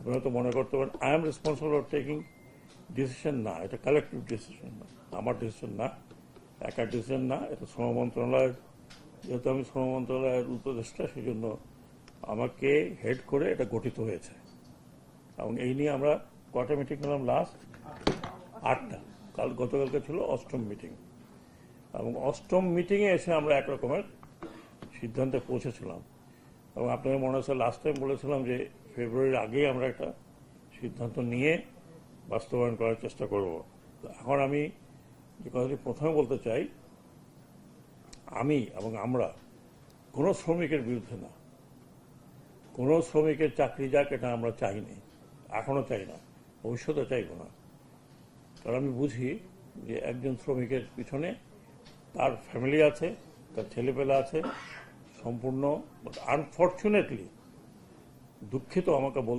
আপনারা তো মনে করতে পারেন I am responsible for taking decision. না, এটা কালেকটিভ ডিসিশন না, আমার ডিসিশন না, একার ডিসিশন না, এটা শ্রম মন্ত্রণালয়ের। যেহেতু আমি শ্রম মন্ত্রণালয়ের উপদেষ্টা, সেই জন্য আমাকে হেড করে এটা গঠিত হয়েছে। এবং এই নিয়ে আমরা কয়টা মিটিং করলাম লাস্ট? 8টা। গতকালকে ছিল 8ম মিটিং, এবং 8ম মিটিংয়ে এসে আমরা একরকমের সিদ্ধান্তে পৌঁছেছিলাম। এবং আপনাদের মনে আছে লাস্ট টাইম বলেছিলাম যে ফেব্রুয়ারির আগেই আমরা একটা সিদ্ধান্ত নিয়ে বাস্তবায়ন করার চেষ্টা করব। এখন আমি যে কথাটি প্রথমে বলতে চাই, আমি এবং আমরা কোনো শ্রমিকের বিরুদ্ধে না, কোনো শ্রমিকের চাকরি যাক এটা আমরা চাইনি, এখনো চাই না, ভবিষ্যতে চাইব না। কারণ আমি বুঝি যে একজন শ্রমিকের পিছনে তার ফ্যামিলি আছে, তার ছেলেপেলে আছে, সম্পূর্ণ। আনফর্চুনেটলি, দুঃখিত আমাকে বলতে